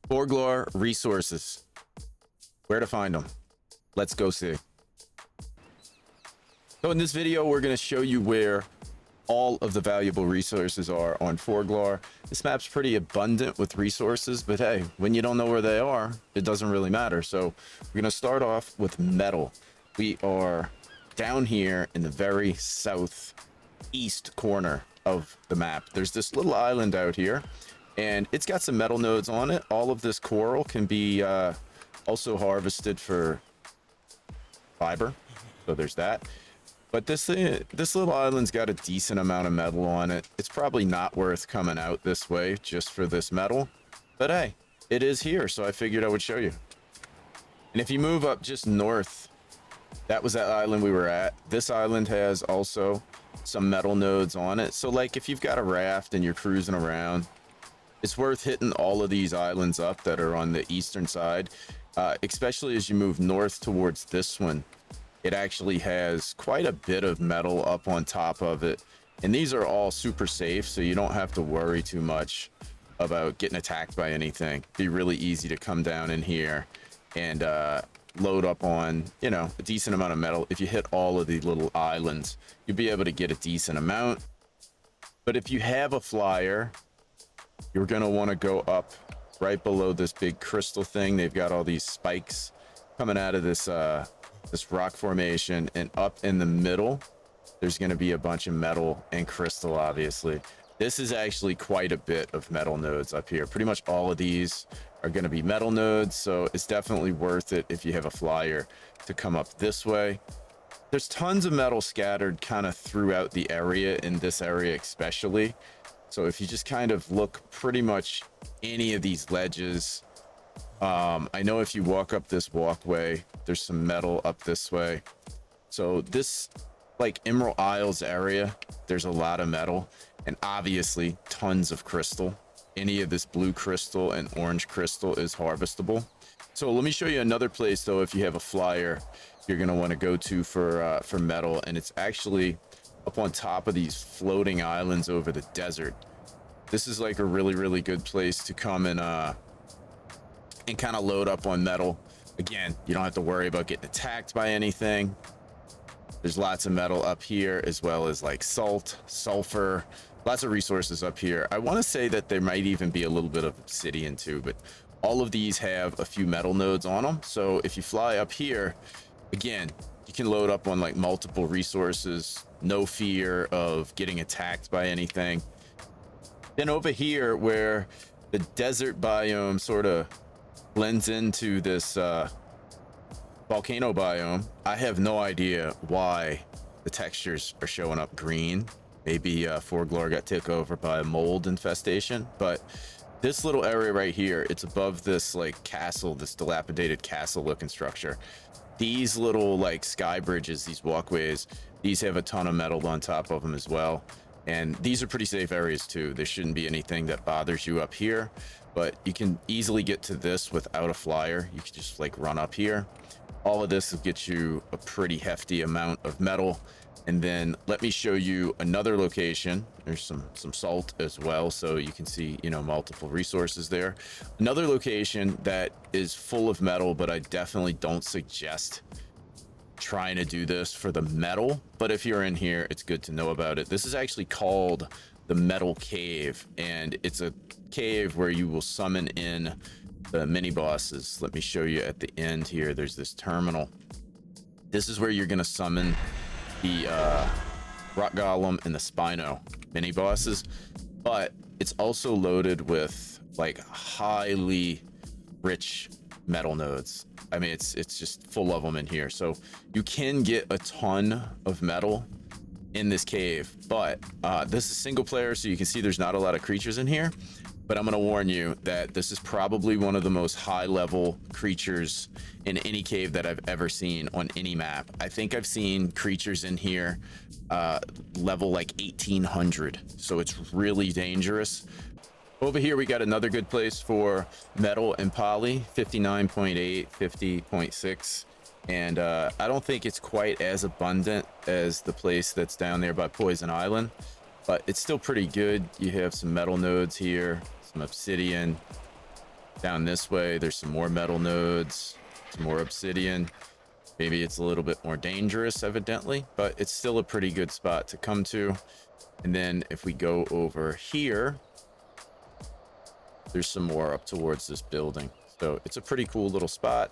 Forglar resources. Where to find them? Let's go see. So in this video, we're going to show you where all of the valuable resources are on Forglar. This map's pretty abundant with resources, but hey, when you don't know where they are, it doesn't really matter. So we're going to start off with metal. We are down here in the very southeast corner of the map. There's this little island out here, and it's got some metal nodes on it. All of this coral can be also harvested for fiber, so there's that. But this little island's got a decent amount of metal on it. It's probably not worth coming out this way just for this metal, but hey, it is here, so I figured I would show you. And if you move up just north, that was that island we were at. This island has also some metal nodes on it. So like if you've got a raft and you're cruising around, it's worth hitting all of these islands up that are on the eastern side, especially as you move north towards this one. It actually has quite a bit of metal up on top of it. And these are all super safe, so you don't have to worry too much about getting attacked by anything. It'd be really easy to come down in here and load up on, you know, a decent amount of metal. If you hit all of the little islands, you'll be able to get a decent amount. But if you have a flyer, you're going to want to go up right below this big crystal thing. They've got all these spikes coming out of this rock formation, and up in the middle there's going to be a bunch of metal and crystal. Obviously, this is actually quite a bit of metal nodes up here. Pretty much all of these are going to be metal nodes, so it's definitely worth it if you have a flyer to come up this way. There's tons of metal scattered kind of throughout the area, in this area especially. So if you just kind of look pretty much any of these ledges, I know if you walk up this walkway, there's some metal up this way. So this, like Emerald Isles area, there's a lot of metal, and obviously tons of crystal. Any of this blue crystal and orange crystal is harvestable. So let me show you another place though. If you have a flyer, you're going to want to go to for metal, and it's actually up on top of these floating islands over the desert. This is like a really good place to come and kind of load up on metal. Again, you don't have to worry about getting attacked by anything. There's lots of metal up here, as well as like salt, sulfur, lots of resources up here. I want to say that there might even be a little bit of obsidian too, but all of these have a few metal nodes on them. So if you fly up here, again, you can load up on like multiple resources, no fear of getting attacked by anything. Then over here, where the desert biome sort of blends into this volcano biome, I have no idea why the textures are showing up green. Maybe Forglar got taken over by a mold infestation, but this little area right here, it's above this like castle, this dilapidated castle looking structure. These little like sky bridges, these walkways, these have a ton of metal on top of them as well. And these are pretty safe areas too. There shouldn't be anything that bothers you up here, but you can easily get to this without a flyer. You can just like run up here. All of this will get you a pretty hefty amount of metal. And then let me show you another location. There's some salt as well, so you can see, you know, multiple resources there. Another location that is full of metal, but I definitely don't suggest trying to do this for the metal, but if you're in here, it's good to know about it. This is actually called the Metal Cave, and it's a cave where you will summon in the mini bosses. Let me show you at the end here. There's this terminal. This is where you're going to summon the rock golem and the Spino mini bosses, but it's also loaded with like highly rich metal nodes. I mean, it's just full of them in here. So you can get a ton of metal in this cave, but this is single player, so you can see there's not a lot of creatures in here. But I'm going to warn you that this is probably one of the most high level creatures in any cave that I've ever seen on any map. I think I've seen creatures in here level like 1800. So it's really dangerous. Over here, we got another good place for metal and poly, 59.8, 50.6. And I don't think it's quite as abundant as the place that's down there by Poison Island, but it's still pretty good. You have some metal nodes here, some obsidian, Down this way, there's some more metal nodes, some more obsidian. Maybe it's a little bit more dangerous, evidently, but it's still a pretty good spot to come to. And then if we go over here, there's some more up towards this building. So it's a pretty cool little spot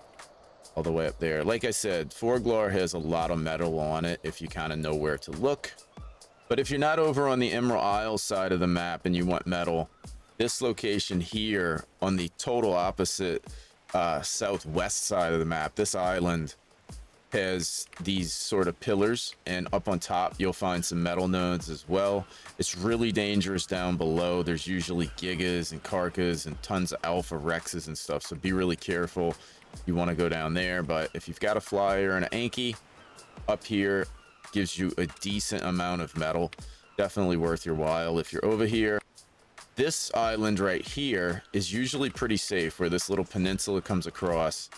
all the way up there. Like I said, Forglar has a lot of metal on it if you kind of know where to look. But if you're not over on the Emerald Isle side of the map and you want metal, this location here on the total opposite southwest side of the map, this island has these sort of pillars, and up on top you'll find some metal nodes as well. It's really dangerous down below. There's usually gigas and karkas and tons of alpha rexes and stuff, so be really careful. You want to go down there, but if you've got a flyer and an Anki, up here gives you a decent amount of metal. Definitely worth your while if you're over here. This island right here is usually pretty safe, where this little peninsula comes across.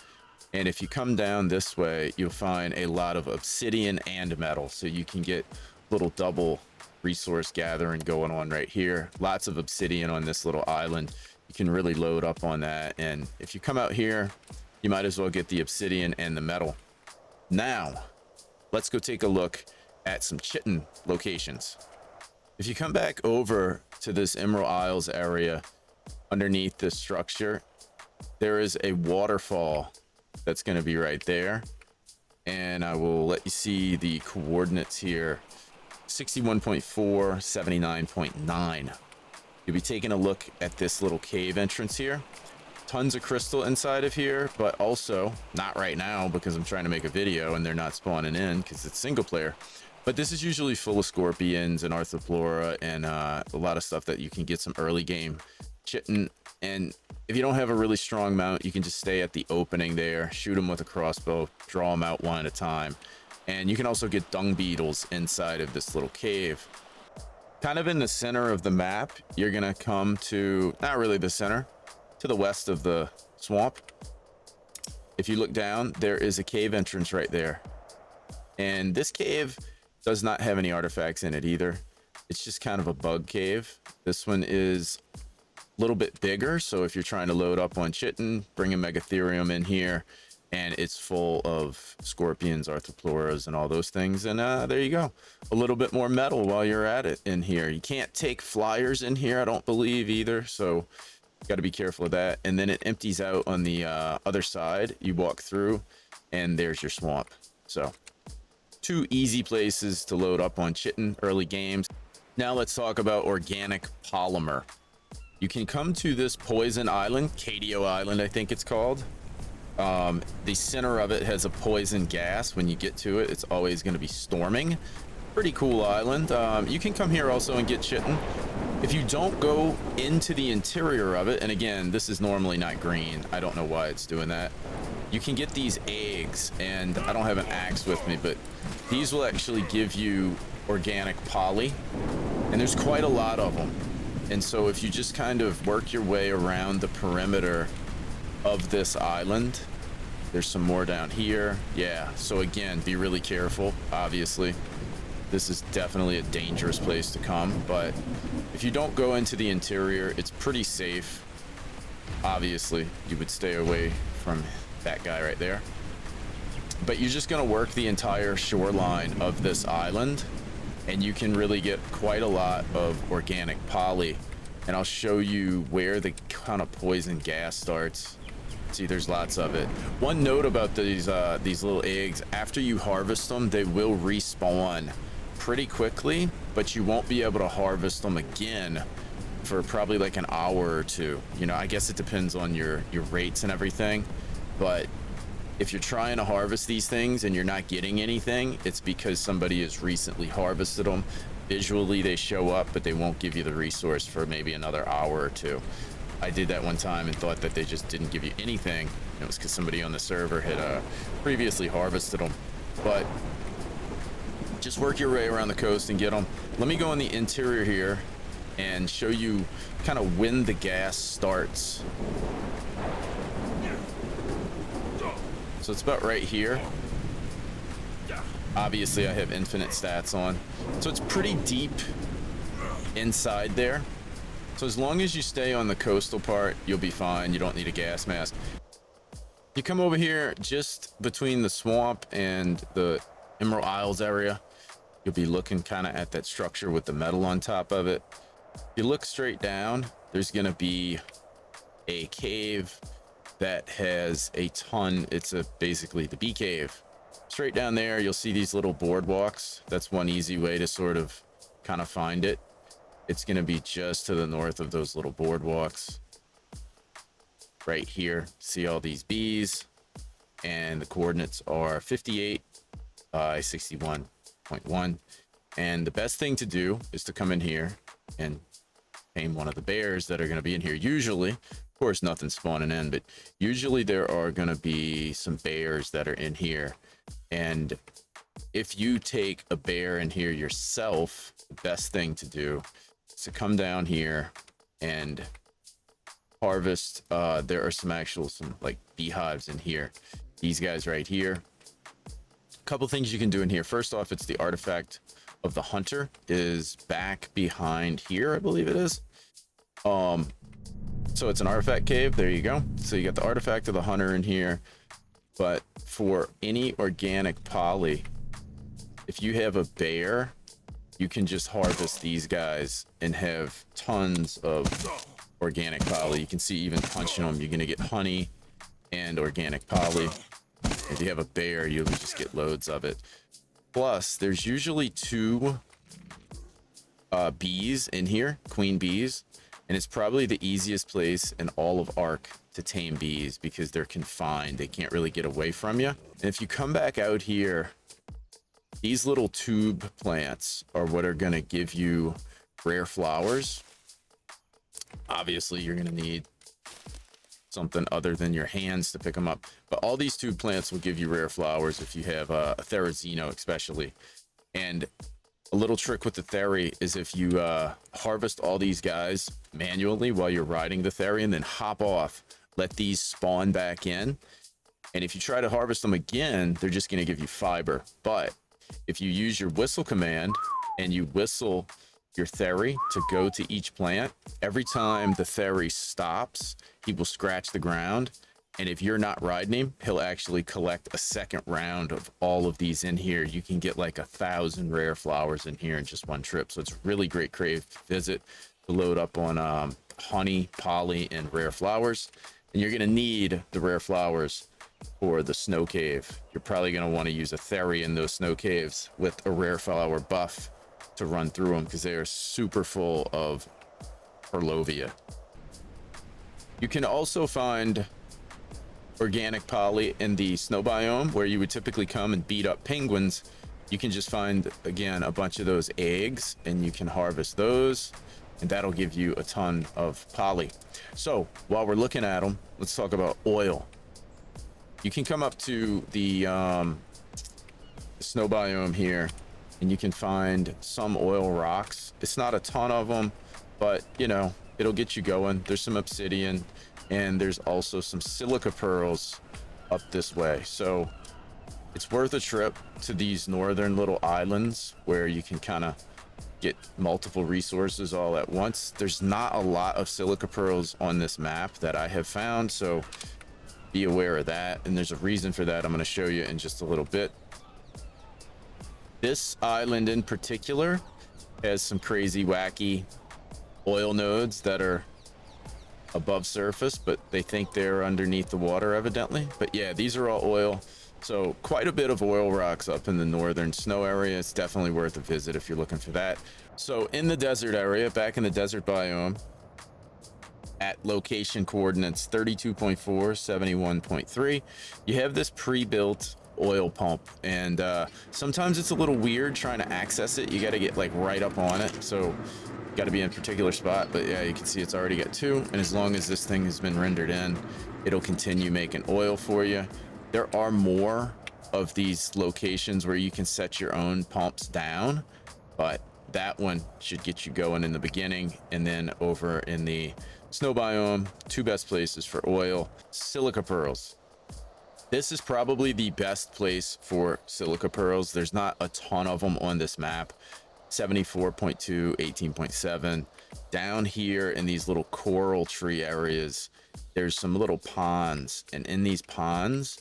And if you come down this way, you'll find a lot of obsidian and metal. So you can get little double resource gathering going on right here. Lots of obsidian on this little island. You can really load up on that. And if you come out here, you might as well get the obsidian and the metal. Now, let's go take a look at some chitin locations. If you come back over to this Emerald Isles area, underneath this structure, there is a waterfall that's going to be right there. And I will let you see the coordinates here. 61.4, 79.9. You'll be taking a look at this little cave entrance here. Tons of crystal inside of here, but also not right now because I'm trying to make a video and they're not spawning in because it's single player. But this is usually full of scorpions and arthropleura and a lot of stuff that you can get some early game chitin. And if you don't have a really strong mount, you can just stay at the opening there, shoot them with a crossbow, draw them out one at a time. And you can also get dung beetles inside of this little cave. Kind of in the center of the map, you're gonna come to, not really the center, to the west of the swamp. If you look down, there is a cave entrance right there. And this cave does not have any artifacts in it either. It's just kind of a bug cave. This one is a little bit bigger, so if you're trying to load up on chitin, bring a megatherium in here, and it's full of scorpions, arthropleuras, and all those things. And there you go, a little bit more metal while you're at it in here. You can't take flyers in here, I don't believe either, so got to be careful of that. And then it empties out on the other side. You walk through and there's your swamp. So two easy places to load up on chitin early games. Now let's talk about organic polymer. You can come to this poison island, Cadio Island I think it's called. The center of it has a poison gas. When you get to it, it's always going to be storming. Pretty cool island. You can come here also and get chitin. If you don't go into the interior of it, and again, this is normally not green, I don't know why it's doing that, you can get these eggs, and I don't have an axe with me, but these will actually give you organic poly, and there's quite a lot of them. And so if you just kind of work your way around the perimeter of this island, there's some more down here. Yeah, so again, be really careful. Obviously this is definitely a dangerous place to come, but if you don't go into the interior, it's pretty safe. Obviously you would stay away from that guy right there, but you're just going to work the entire shoreline of this island, and you can really get quite a lot of organic poly. And I'll show you where the kind of poison gas starts. See, there's lots of it. One note about these little eggs, after you harvest them, they will respawn pretty quickly, but you won't be able to harvest them again for probably like an hour or two. You know, I guess it depends on your rates and everything, but if you're trying to harvest these things and you're not getting anything, it's because somebody has recently harvested them. Visually they show up, but they won't give you the resource for maybe another hour or two. I did that one time and thought that they just didn't give you anything. It was because somebody on the server had previously harvested them. But just work your way around the coast and get them. Let me go in the interior here and show you kind of when the gas starts. So it's about right here. Obviously I have infinite stats on, so it's pretty deep inside there. So as long as you stay on the coastal part, you'll be fine. You don't need a gas mask. You come over here just between the swamp and the Emerald Isles area. You'll be looking kind of at that structure with the metal on top of it. If you look straight down, there's going to be a cave that has a ton. It's basically the bee cave. Straight down there, you'll see these little boardwalks. That's one easy way to sort of kind of find it. It's going to be just to the north of those little boardwalks. Right here, see all these bees, and the coordinates are 58 by 61.1. And the best thing to do is to come in here and tame one of the bears that are going to be in here. Usually, of course, nothing's spawning in, but usually there are going to be some bears that are in here. And if you take a bear in here yourself, the best thing to do is to come down here and harvest. There are some like beehives in here. These guys right here. A couple things you can do in here. First off, it's the artifact of the hunter is back behind here, I believe it is. So it's an artifact cave. There you go. So you got the artifact of the hunter in here. But for any organic poly, if you have a bear, you can just harvest these guys and have tons of organic poly. You can see even punching them, you're gonna get honey and organic poly. If you have a bear, you'll just get loads of it. Plus, there's usually 2 bees in here, queen bees, and it's probably the easiest place in all of Ark to tame bees because they're confined. They can't really get away from you. And if you come back out here, these little tube plants are what are gonna give you rare flowers. Obviously, you're gonna need something other than your hands to pick them up, but all these tube plants will give you rare flowers if you have a Therizino especially. And a little trick with the Theri is if you harvest all these guys manually while you're riding the Theri and then hop off, let these spawn back in, and if you try to harvest them again, they're just going to give you fiber. But if you use your whistle command and you whistle your Theri to go to each plant, every time the Theri stops, he will scratch the ground, and if you're not riding him, he'll actually collect a second round of all of these in here. You can get like 1,000 rare flowers in here in just one trip. So it's a really great cave visit to load up on honey, poly, and rare flowers. And you're gonna need the rare flowers for the snow cave. You're probably gonna want to use a Theri in those snow caves with a rare flower buff to run through them because they are super full of Perlovia. You can also find organic poly in the snow biome where you would typically come and beat up penguins. You can just find, again, a bunch of those eggs and you can harvest those, and that'll give you a ton of poly. So while we're looking at them, let's talk about oil. You can come up to the snow biome here and you can find some oil rocks. It's not a ton of them, but you know, it'll get you going. There's some obsidian, and there's also some silica pearls up this way. So it's worth a trip to these northern little islands where you can kind of get multiple resources all at once. There's not a lot of silica pearls on this map that I have found, so be aware of that. And there's a reason for that I'm going to show you in just a little bit. This island in particular has some crazy, wacky oil nodes that are above surface, but they think they're underneath the water evidently. But yeah, these are all oil. So quite a bit of oil rocks up in the northern snow area. It's definitely worth a visit if you're looking for that. So in the desert area, back in the desert biome, at location coordinates 32.4, 71.3, you have this pre-built oil pump, and sometimes it's a little weird trying to access it. You got to get like right up on it, so got to be in a particular spot. But yeah, you can see it's already got 2, and as long as this thing has been rendered in, it'll continue making oil for you. There are more of these locations where you can set your own pumps down, but that one should get you going in the beginning. And then over in the snow biome, 2 best places for oil: Silica Pearls. This is probably the best place for silica pearls. There's not a ton of them on this map. 74.2, 18.7. down here in these little coral tree areas, there's some little ponds, and in these ponds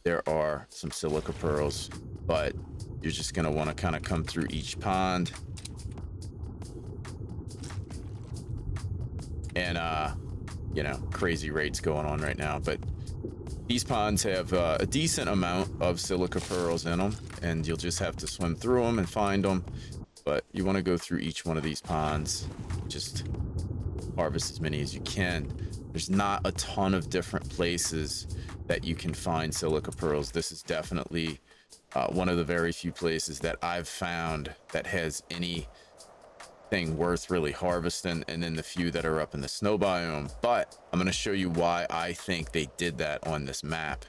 there are some silica pearls, but you're just going to want to kind of come through each pond and you know, crazy rates going on right now, but these ponds have a decent amount of silica pearls in them, and you'll just have to swim through them and find them. But you want to go through each one of these ponds, just harvest as many as you can. There's not a ton of different places that you can find silica pearls. This is definitely one of the very few places that I've found that has anything worth really harvesting, and then the few that are up in the snow biome. But I'm going to show you why I think they did that on this map.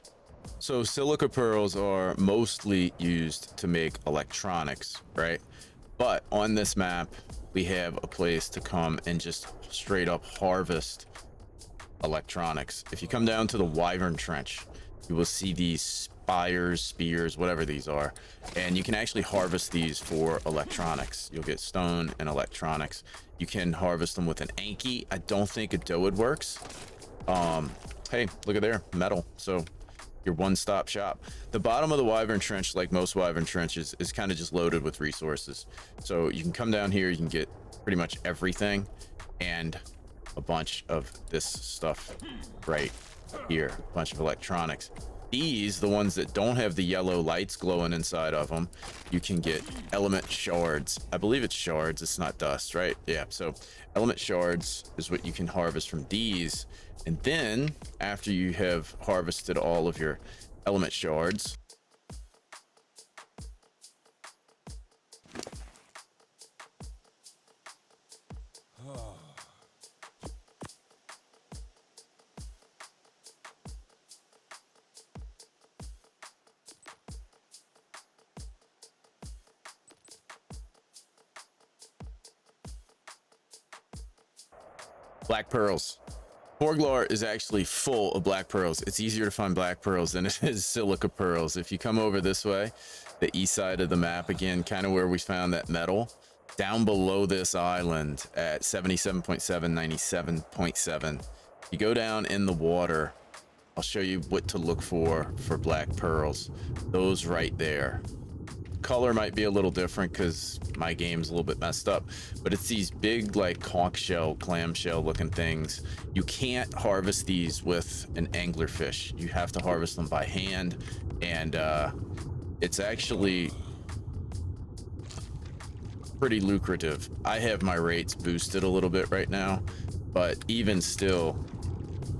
So silica pearls are mostly used to make electronics, right? But on this map, we have a place to come and just straight up harvest electronics. If you come down to the Wyvern Trench, you will see these spires, spears, whatever these are, and you can actually harvest these for electronics. You'll get stone and electronics. You can harvest them with an Anki. I don't think a Doad works. Hey, look at there, metal. So your one-stop shop. The bottom of the Wyvern Trench, like most Wyvern Trenches, is kind of just loaded with resources. So you can come down here, you can get pretty much everything and a bunch of this stuff right here, a bunch of electronics. These, the ones that don't have the yellow lights glowing inside of them, you can get element shards. I believe it's shards, it's not dust, right? Yeah, so element shards is what you can harvest from these. And then after you have harvested all of your element shards, black pearls. Forglar is actually full of black pearls. It's easier to find black pearls than it is silica pearls. If you come over this way, the east side of the map, again, kind of where we found that metal, down below this island at 77.7, 97.7, you go down in the water, I'll show you what to look for black pearls. Those right there. Color might be a little different because my game's a little bit messed up, but it's these big like conch shell, clamshell looking things. You can't harvest these with an anglerfish. You have to harvest them by hand, and it's actually pretty lucrative. I have my rates boosted a little bit right now, but even still,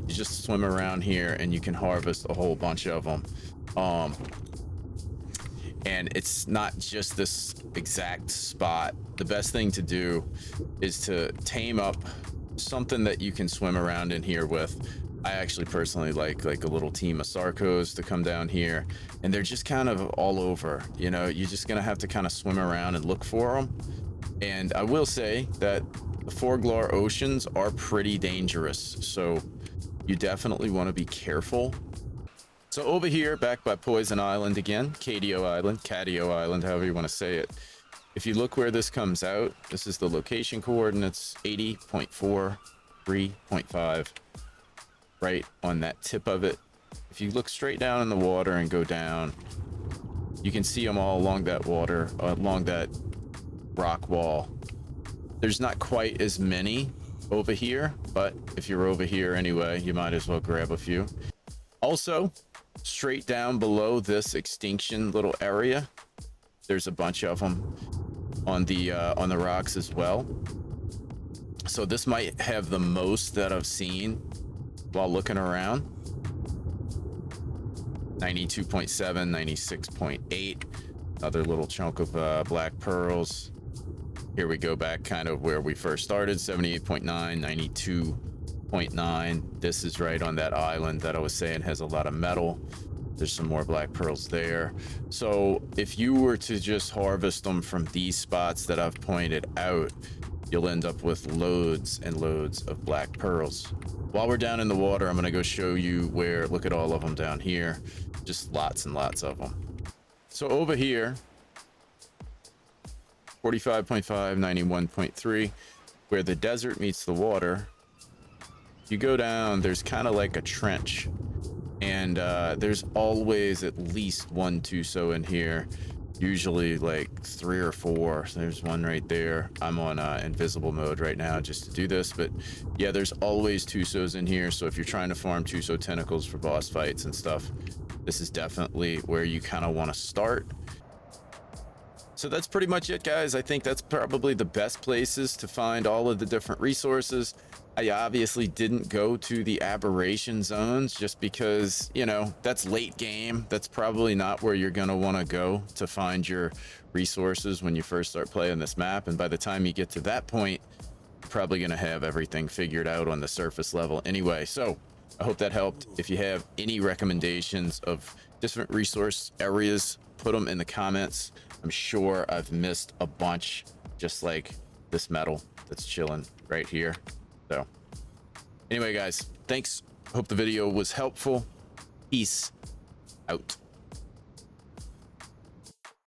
you just swim around here and you can harvest a whole bunch of them. And it's not just this exact spot. The best thing to do is to tame up something that you can swim around in here with. I actually personally like a little team of Sarcos to come down here, and they're just kind of all over. You know, you're just gonna have to kind of swim around and look for them. And I will say that the Forglar oceans are pretty dangerous, so you definitely want to be careful. So over here, back by Poison Island again, Cadio Island, however you want to say it. If you look where this comes out, this is the location coordinates, 80.43.5, right on that tip of it. If you look straight down in the water and go down, you can see them all along that water, along that rock wall. There's not quite as many over here, but if you're over here anyway, you might as well grab a few. Also, straight down below this extinction little area, there's a bunch of them on the rocks as well. So this might have the most that I've seen while looking around. 92.7, 96.8, another little chunk of black pearls. Here we go back kind of where we first started, 78.9, 92.9. This is right on that island that I was saying has a lot of metal. There's some more black pearls there. So if you were to just harvest them from these spots that I've pointed out, you'll end up with loads and loads of black pearls. While we're down in the water, I'm gonna go show you where, look at all of them down here. Just lots and lots of them. So over here, 45.5, 91.3, where the desert meets the water, you go down, there's kind of like a trench, and there's always at least 1 Tuso in here, usually like 3 or 4. So there's one right there. I'm on invisible mode right now just to do this, but yeah, there's always Tusos in here. So if you're trying to farm Tuso tentacles for boss fights and stuff, this is definitely where you kind of want to start. So that's pretty much it, guys. I think that's probably the best places to find all of the different resources. I obviously didn't go to the aberration zones just because, you know, that's late game. That's probably not where you're going to want to go to find your resources when you first start playing this map. And by the time you get to that point, you're probably going to have everything figured out on the surface level anyway. So I hope that helped. If you have any recommendations of different resource areas, put them in the comments. I'm sure I've missed a bunch, just like this metal that's chilling right here. So anyway, guys, thanks. Hope the video was helpful. Peace out.